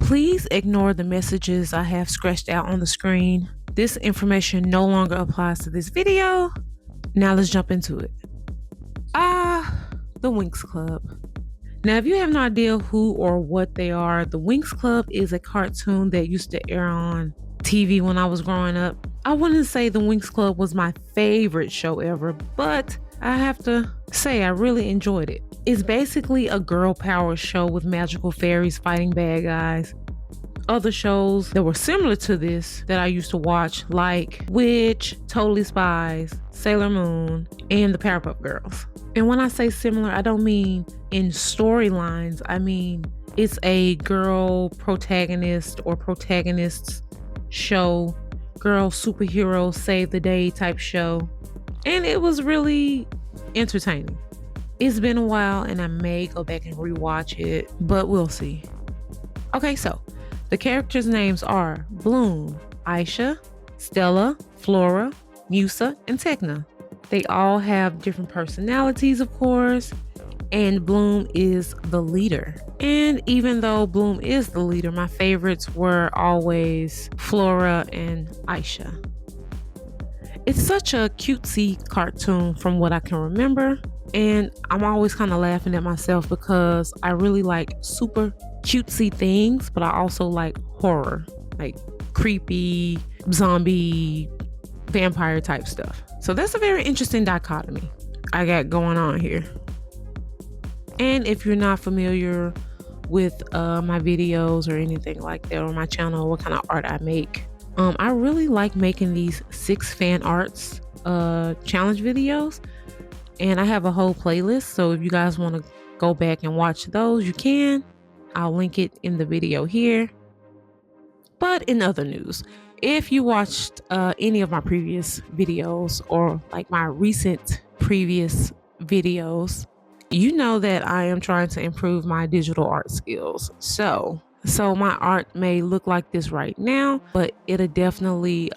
Please ignore the messages I have scratched out on the screen. This information no longer applies to this video. Now let's jump into it. The Winx Club. Now, if you have no idea who or what they are, the Winx Club is a cartoon that used to air on TV when I was growing up. I wouldn't say the Winx Club was my favorite show ever, but I have to say I really enjoyed it. It's basically a girl power show with magical fairies fighting bad guys. Other shows that were similar to this that I used to watch, like Witch, Totally Spies, Sailor Moon, and the Powerpuff Girls. And when I say similar, I don't mean in storylines. I mean, it's a girl protagonist or protagonists show, girl superhero save the day type show. And it was really entertaining. It's been a while and I may go back and rewatch it, but we'll see. Okay, so the characters' names are Bloom, Aisha, Stella, Flora, Musa, and Tekna. They all have different personalities, of course, and Bloom is the leader. And even though Bloom is the leader, my favorites were always Flora and Aisha. It's such a cutesy cartoon from what I can remember, and I'm always kind of laughing at myself because I really like super cutesy things, but I also like horror, like creepy, zombie, vampire type stuff. So that's a very interesting dichotomy I got going on here. And if you're not familiar with my videos or anything like that, or my channel, what kind of art I make, I really like making these 6 fan arts challenge videos, and I have a whole playlist, so if you guys want to go back and watch those, you can. I'll link it in the video here. But in other news, if you watched any of my previous videos or like my recent previous videos, you know that I am trying to improve my digital art skills. So my art may look like this right now, but it'll definitely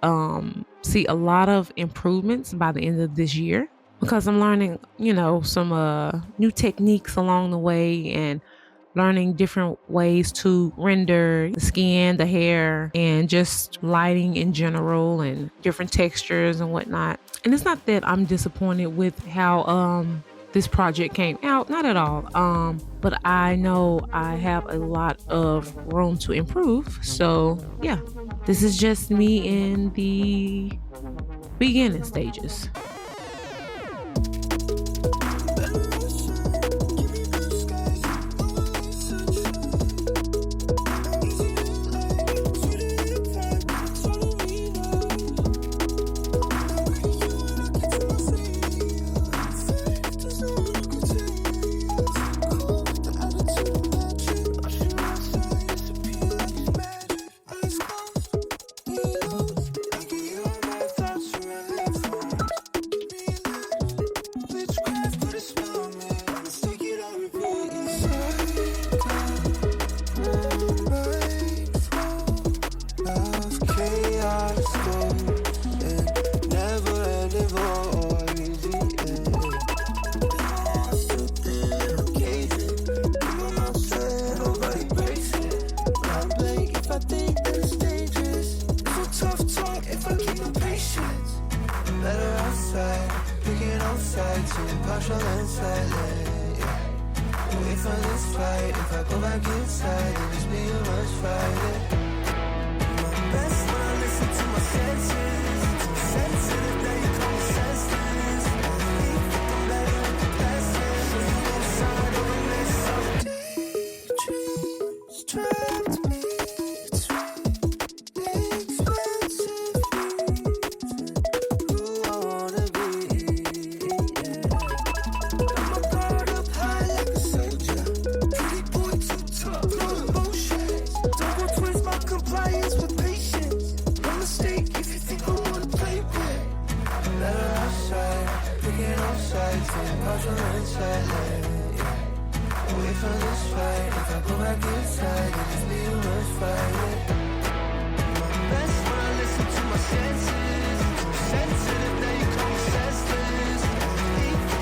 see a lot of improvements by the end of this year, because I'm learning, some new techniques along the way, and learning different ways to render the skin, the hair, and just lighting in general, and different textures and whatnot. And it's not that I'm disappointed with how this project came out, not at all. But I know I have a lot of room to improve. So yeah, this is just me in the beginning stages. If I go back inside, then it's me who must fight it. My best when I listen to my senses. Sensitive, now you call me senseless. I'm better with the passes. So you inside of a mess of daydreams. Trapped me between expensive dreams. Who I wanna be, yeah. I'm a guard up high like a soldier. Pretty boy too tough, no emotions. Don't go twist my compliance with patience. No mistake if you think I wanna play with. Better outside, picking off sides, and partial inside, yeah. Away from this fight, if I go back inside, then it's me who must fight it. My best when I listen to my senses. Sensitive, now you call me senseless.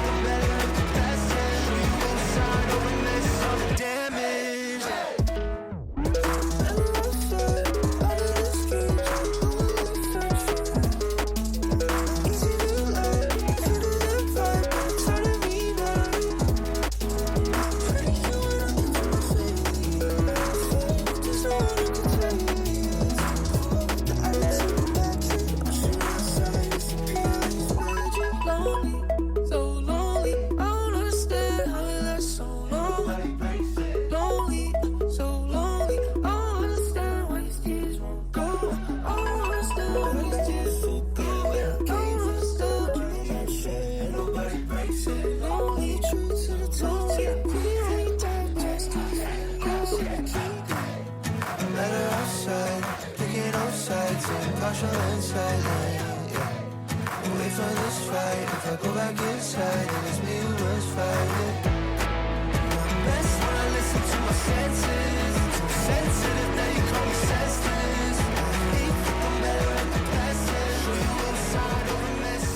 I'm better with the passes. So you inside of a mess of damage. If I go back inside, then it's me who must fight it. I'm best when I listen to my senses. Too sensitive, now you call me senseless. I hate that I'm better at the blessing. Show you outside of a mess.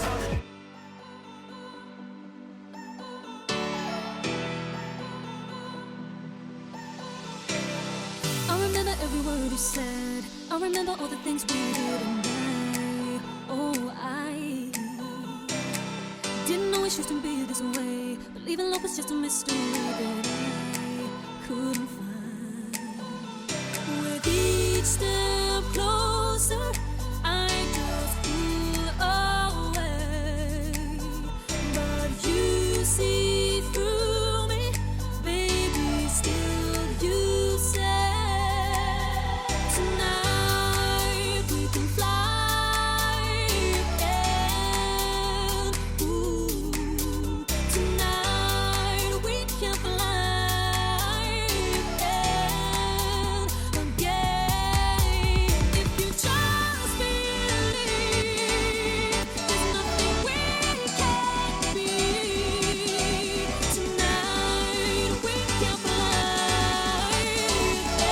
I remember every word you said. I remember all the things we did, and I didn't know it used to be this way. Believing love was just a mystery that I couldn't find. With each step closer, I just pull away, but you see through me, baby. Still, you say tonight we can fly again. Ooh, tonight we can fly again, again. If you just believe, there's nothing we can't be. Tonight we can fly again,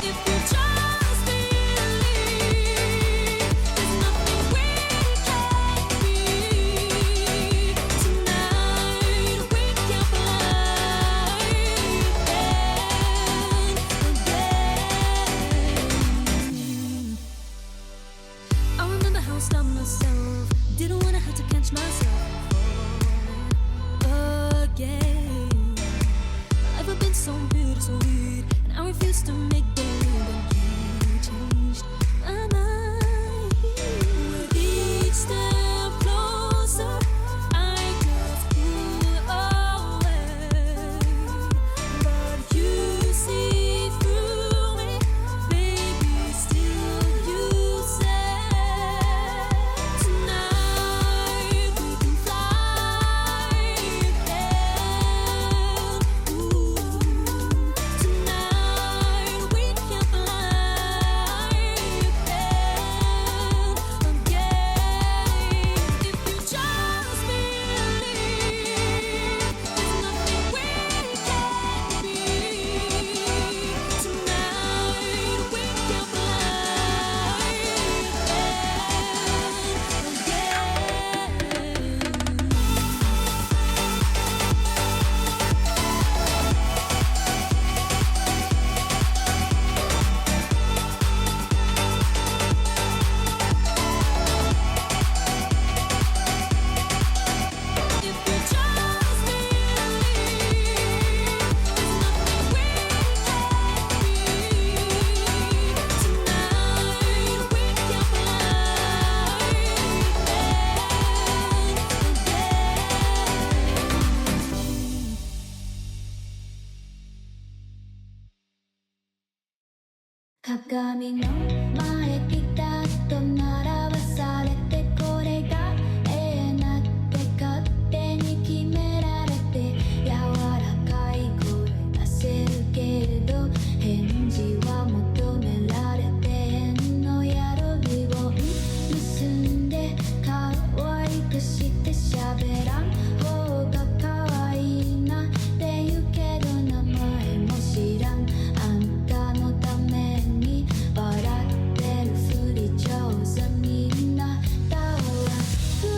If you just believe, there's nothing we can't be. Tonight we can fly again. I remember how I stopped myself. Didn't wanna have to catch myself again. Life had been so bittersweet, and I refused to make believe that you changed my mind. With each step closer, I just pull away, but you see through me, baby. Still, you say tonight we can fly again. Ooh, tonight we can fly again, again. If you just believe, there's nothing we can't be. Tonight we can fly again. If you just believe, there's nothing we can't be. Tonight we can fly again, again. 鏡の前ピタッと並ばされて、これが永遠だって勝手に決められて、柔らかい声出せるけれど、返事は求められてへんのやろ。リボン結んで可愛くして喋らん方が可愛いなって言うけど、名前も知らんあんたのために笑ってるふり上手になったわ。古い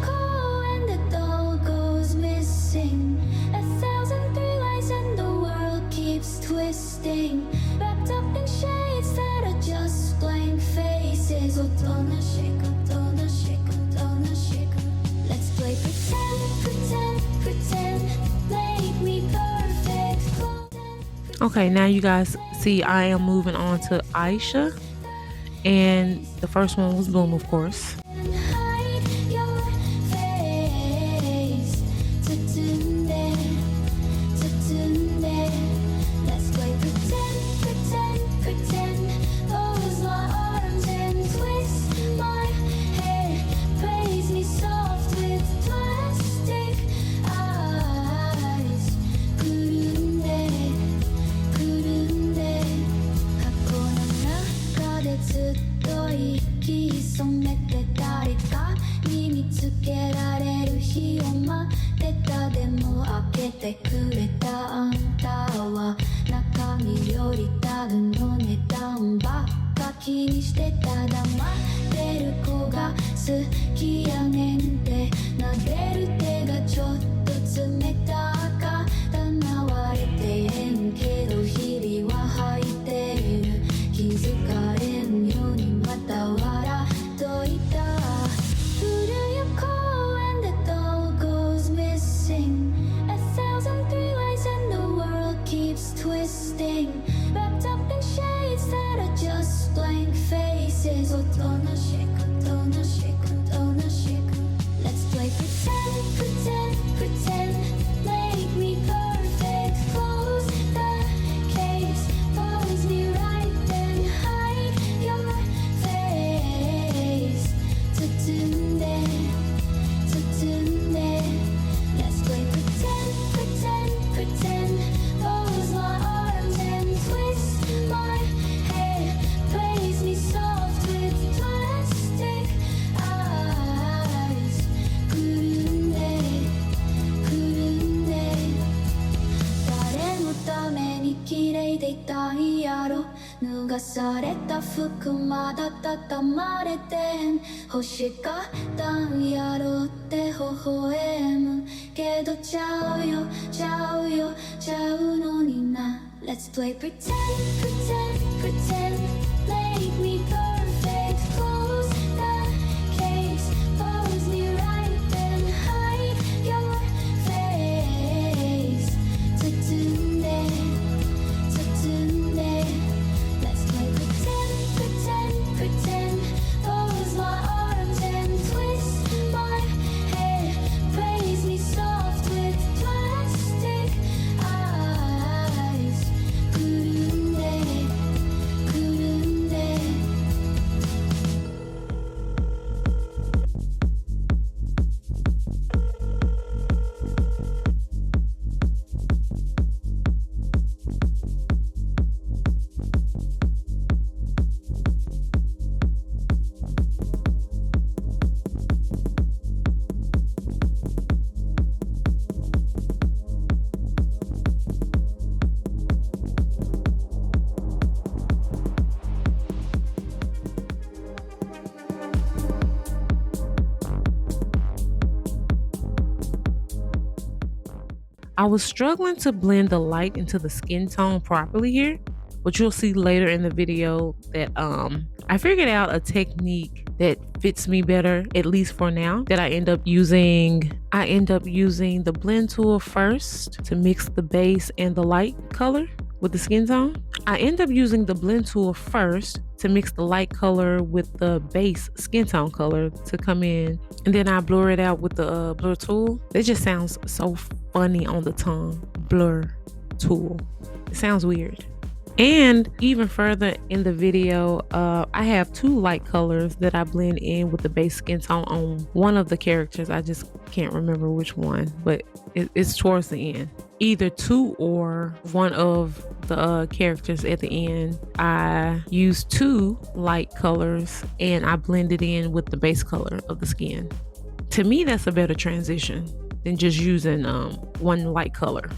公園で doll goes missing. 1,003 lights and the world keeps twisting. Wrapped up in shades that are just blank faces. おとなしくおとなしくおとなしく Let's play pretend, pretend, pretend. Make me perfect. Okay, now you guys see I am moving on to Aisha. And the first one was Bloom, of course. Hide your face. Tutunde, tutunde. Let's play pretend, pretend, pretend. Close my arms and twist と息潜めて誰かに見つけられる日を待ってたでも開けてくれたあんたは中身よりたるの値段ばっか気にしてた黙ってる子が好きやねんて撫でる手がちょっと冷たかったな割れてへんけど日々は吐いている気づかれんようにまた笑っといた古い公園で doll goes missing A thousand three lights and the world keeps twisting Wrapped up in shades that are just blank faces おとなしくおとなしくおとなしく Let's play pretend, pretend, pretend Make me perfect Close the case Pose me right then Hide your face 包んで包んで Let's play pretend, pretend, pretend Pose my arms and twist my head Place me soft with plastic eyes くるんでくるんで誰のために綺麗でいたんやろ脱がされた服まだ畳まれてん欲しかったんやろって微笑むけどちゃうよちゃうよちゃうのにな Let's play pretend, pretend, pretend Make me perfect Close the case Pose me right then Hide your face 包んで包んで Let's play pretend, pretend, pretend Pose my arms and twist my head Praise me soft with plastic eyes くるんでくるんでI was struggling to blend the light into the skin tone properly here, but you'll see later in the video that I figured out a technique that fits me better, at least for now, that I end up using the blend tool first to mix the base and the light color with the skin tone. I end up using the blend tool first to mix the light color with the base skin tone color to come in, and then I blur it out with the blur tool. It just sounds so funny on the tongue. Blur tool. It sounds weird. And even further in the video, I have two light colors that I blend in with the base skin tone on one of the characters. I just can't remember which one, but it's towards the end. Either two or one of the characters at the end. I use two light colors and I blend it in with the base color of the skin. To me, that's a better transition than just using one light color.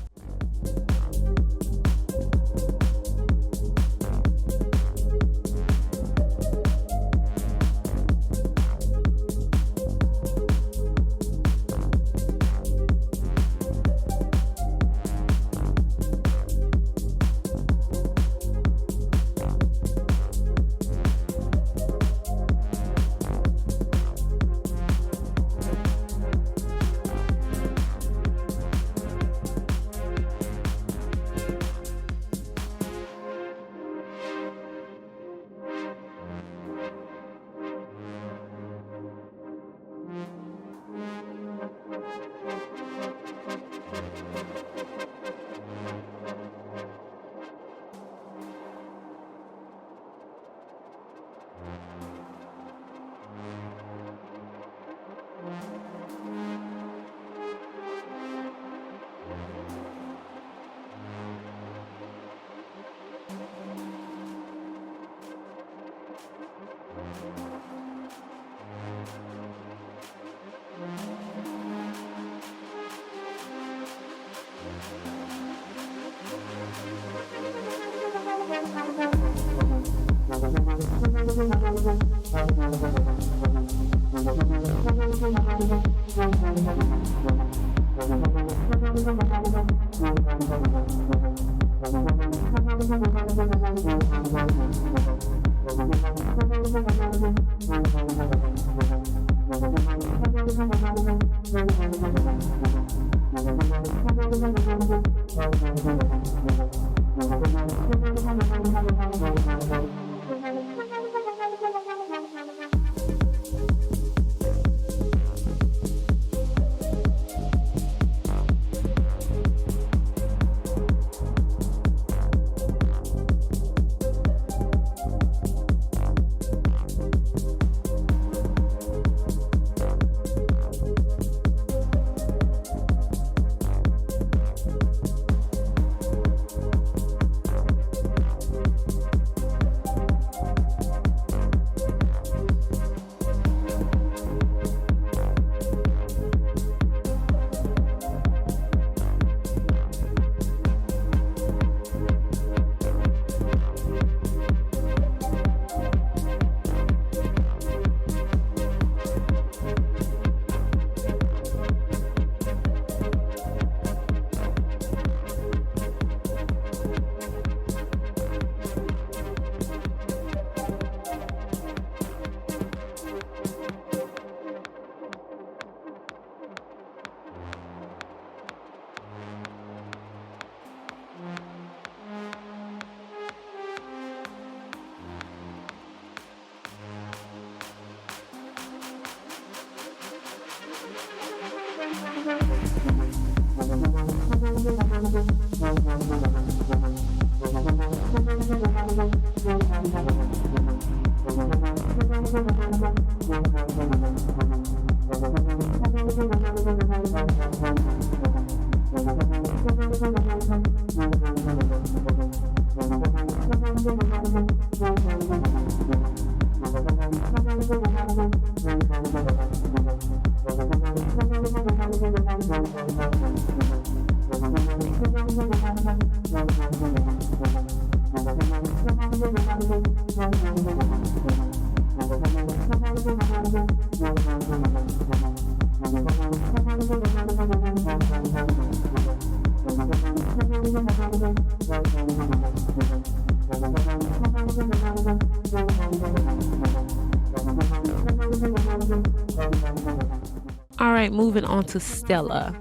All right, moving on to Stella.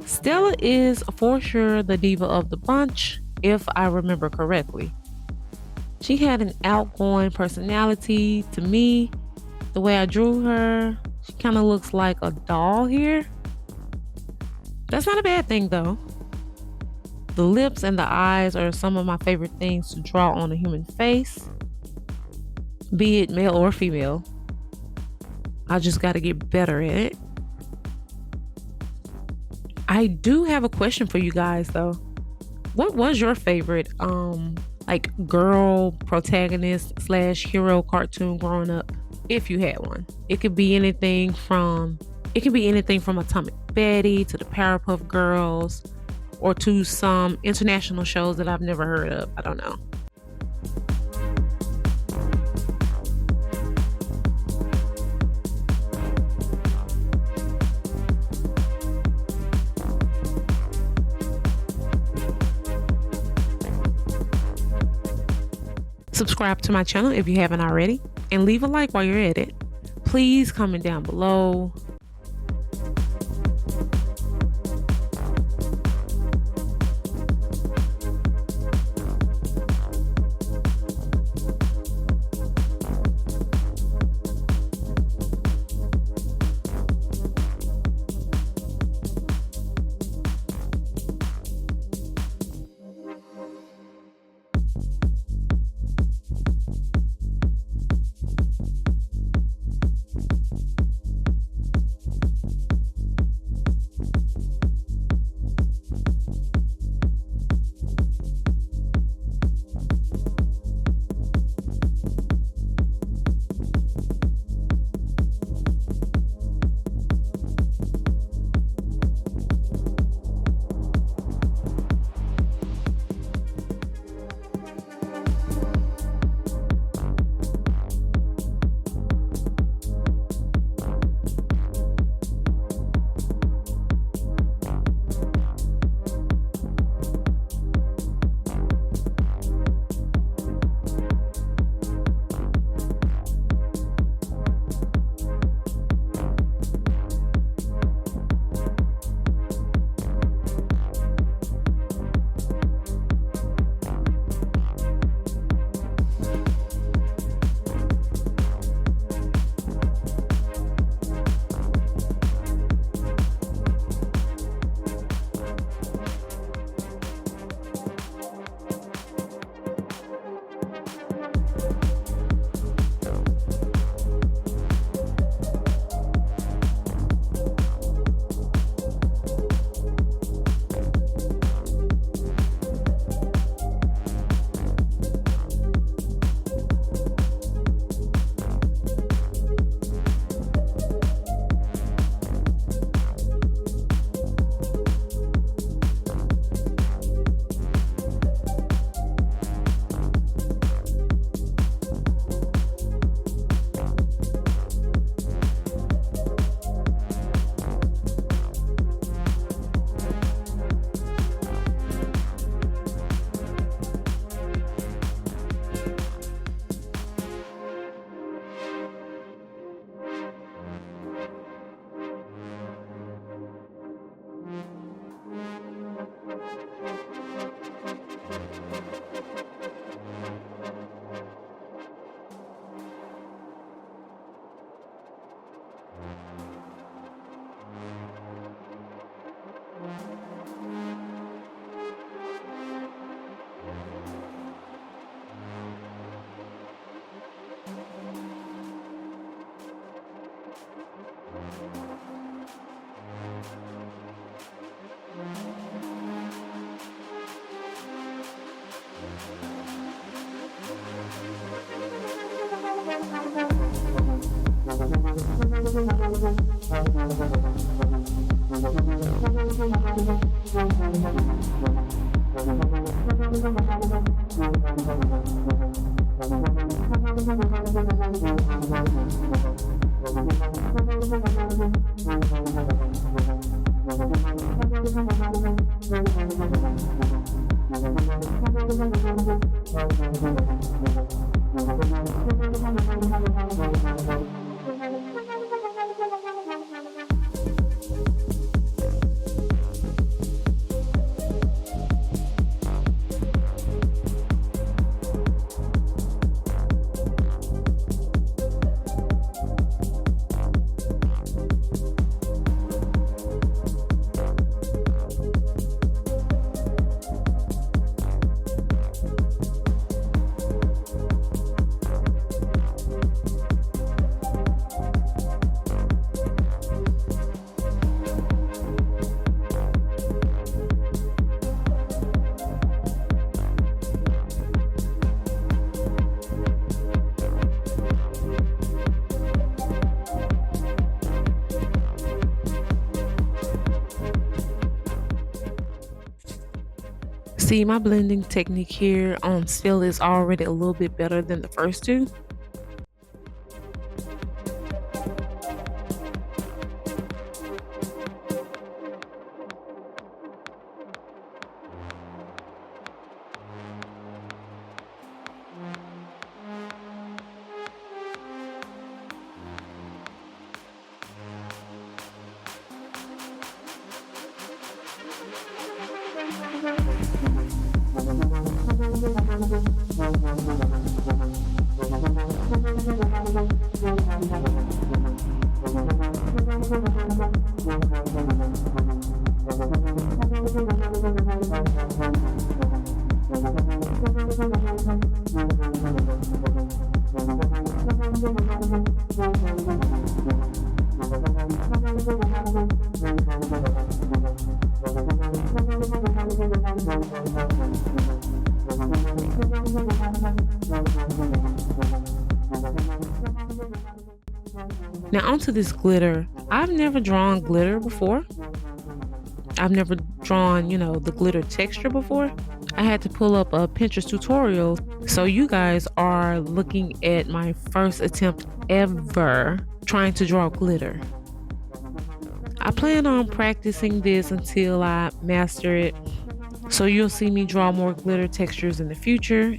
Stella is for sure the diva of the bunch, if I remember correctly. She had an outgoing personality to me. The way I drew her, she kind of looks like a doll here. That's not a bad thing though. The lips and the eyes are some of my favorite things to draw on a human face, be it male or female. I just got to get better at it. I do have a question for you guys though. What was your favorite like girl protagonist slash hero cartoon growing up, if you had one? It could be anything from Atomic Betty to the Powerpuff Girls, or to some international shows that I've never heard of. I don't know. Subscribe to my channel if you haven't already, and leave a like while you're at it. Please comment down below. See, my blending technique here on still is already a little bit better than the first two. Now onto this glitter. I've never drawn glitter before. I've never drawn, the glitter texture before. I had to pull up a Pinterest tutorial. So you guys are looking at my first attempt ever trying to draw glitter. I plan on practicing this until I master it. So you'll see me draw more glitter textures in the future.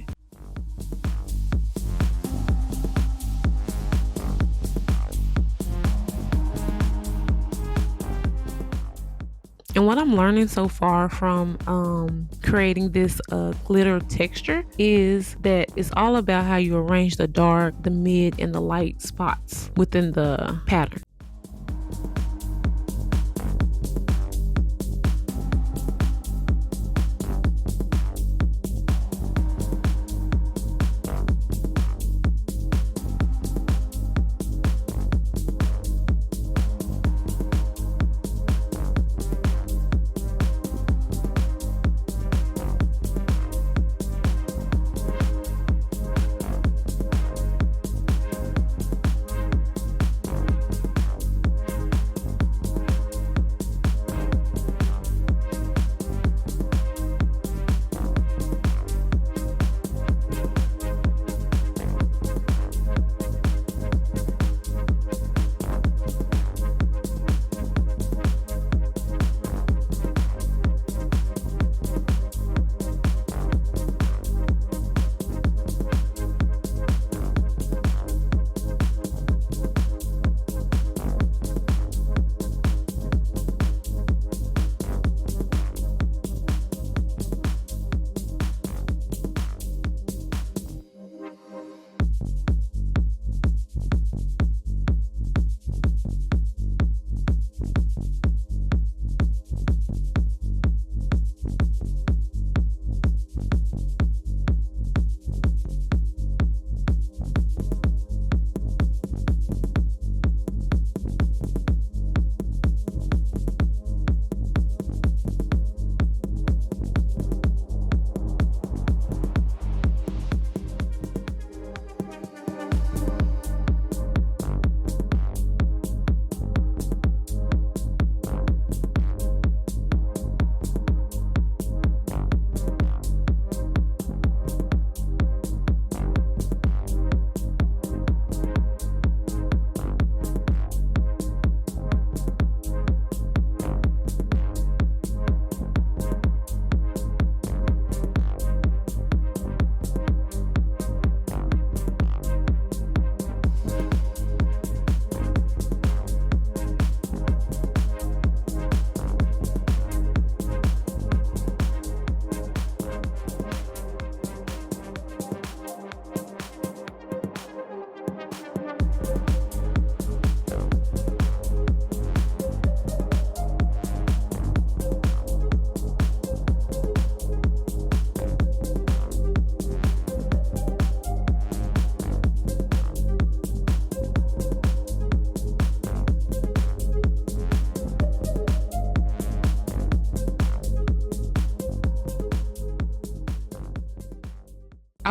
And what I'm learning so far from creating this glitter texture is that it's all about how you arrange the dark, the mid, and the light spots within the pattern.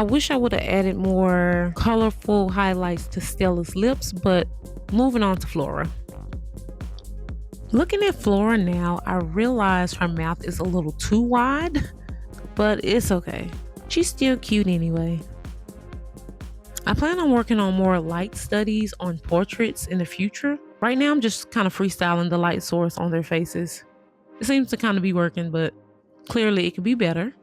I wish I would have added more colorful highlights to Stella's lips, but moving on to Flora. Looking at Flora now, I realize her mouth is a little too wide, but it's okay. She's still cute anyway. I plan on working on more light studies on portraits in the future. Right now, I'm just kind of freestyling the light source on their faces. It seems to kind of be working, but clearly it could be better.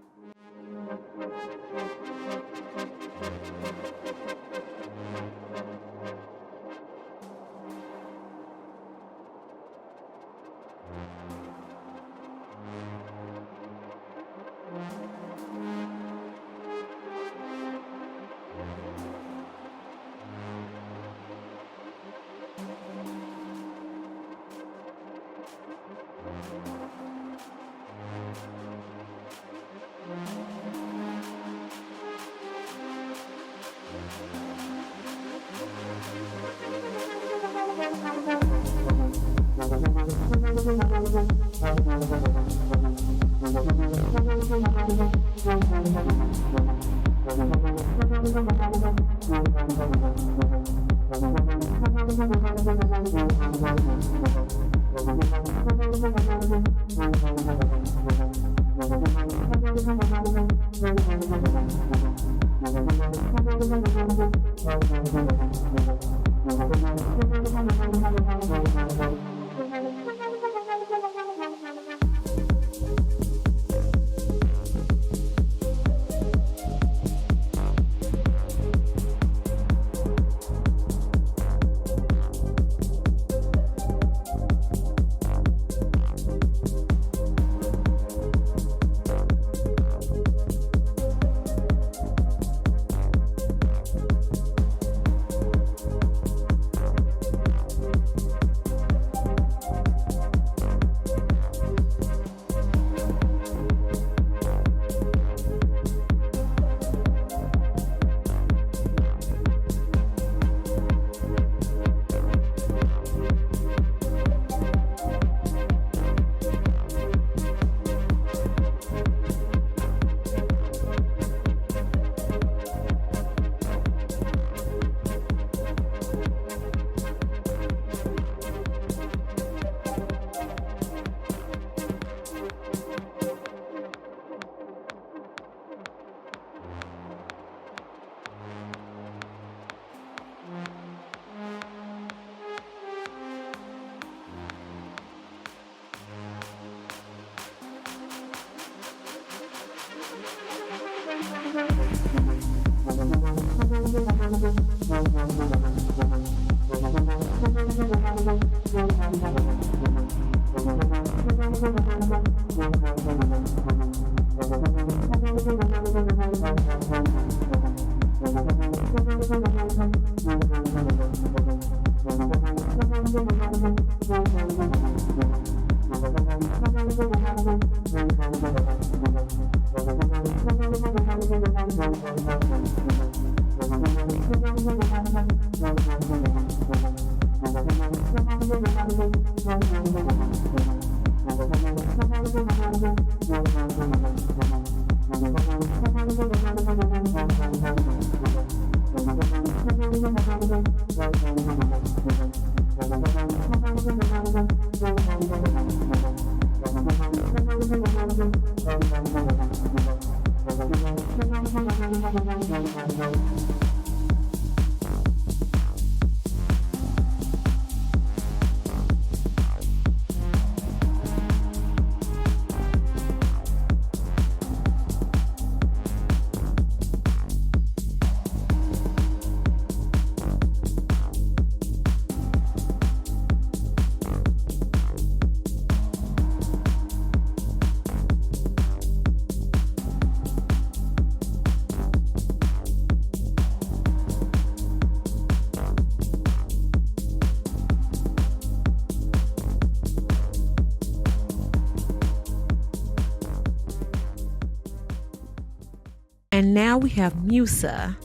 And now we have Musa.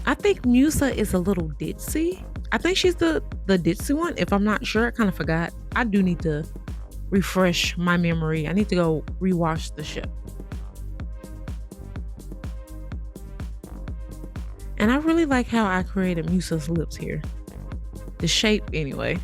I think Musa is a little ditzy. I think she's the ditzy one. If I'm not sure, I kind of forgot. I do need to refresh my memory. I need to go rewatch the show. And I really like how I created Musa's lips here. The shape anyway.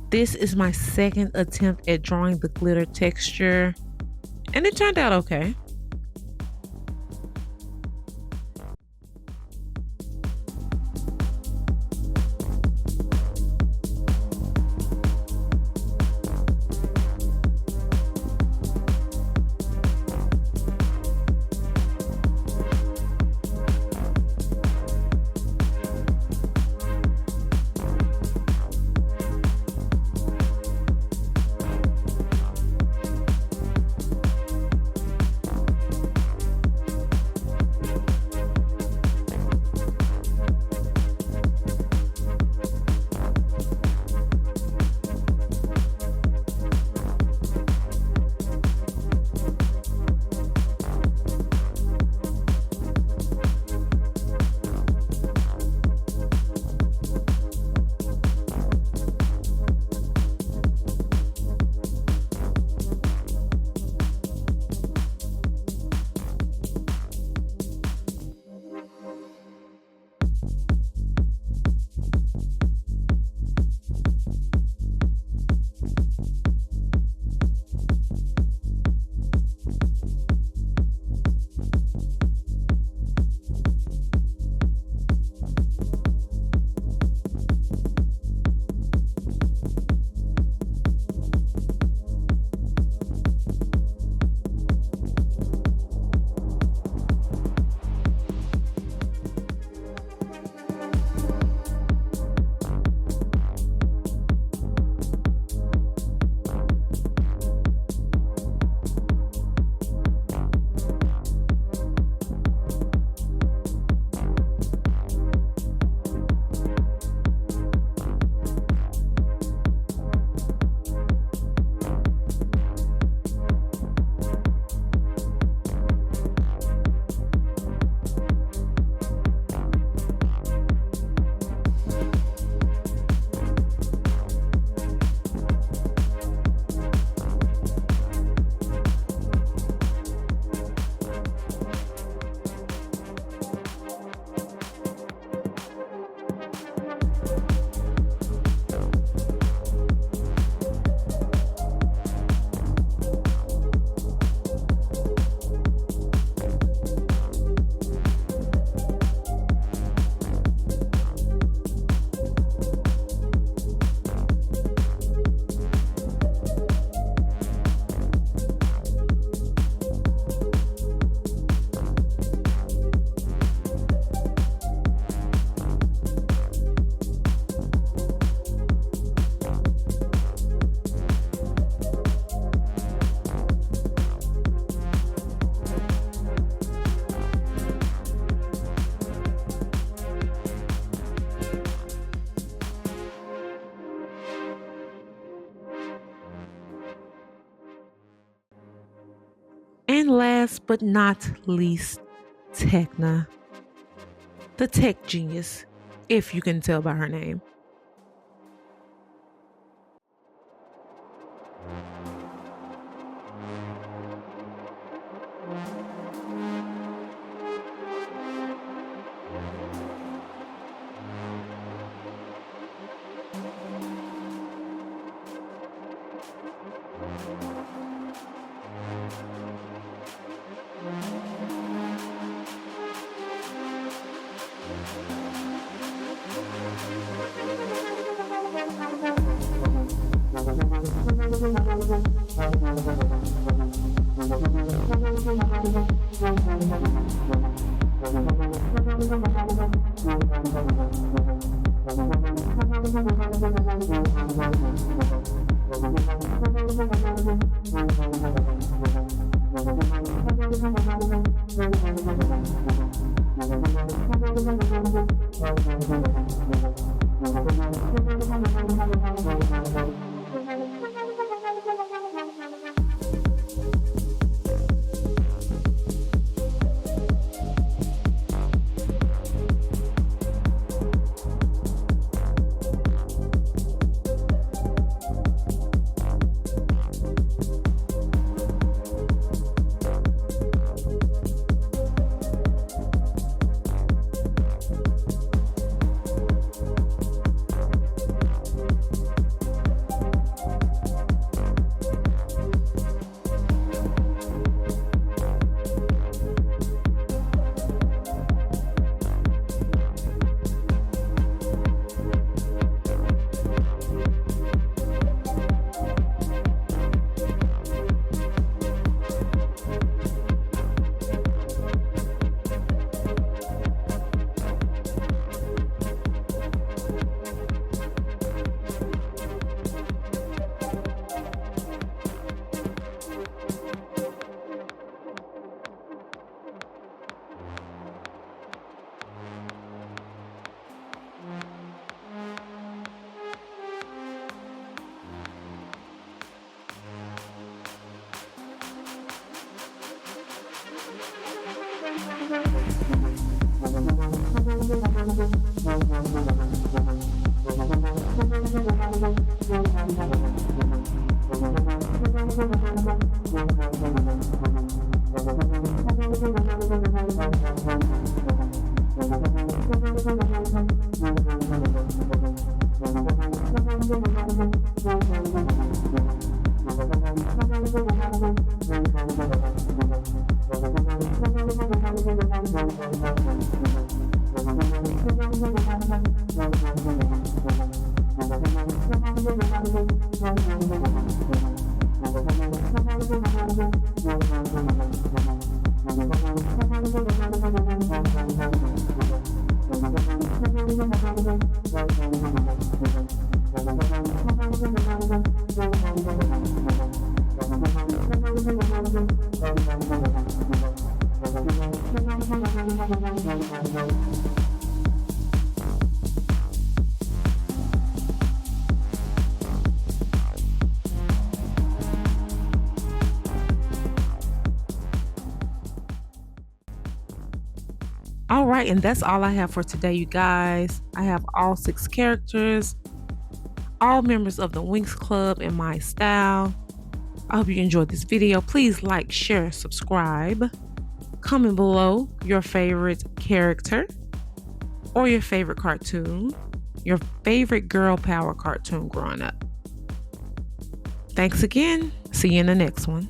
This is my second attempt at drawing the glitter texture, and it turned out okay. And last but not least, Techna, the tech genius, if you can tell by her name. All right, and that's all I have for today, you guys. I have all 6 characters, all members of the Winx Club in my style. I hope you enjoyed this video. Please like, share, subscribe. Comment below your favorite character or your favorite cartoon, your favorite girl power cartoon growing up. Thanks again. See you in the next one.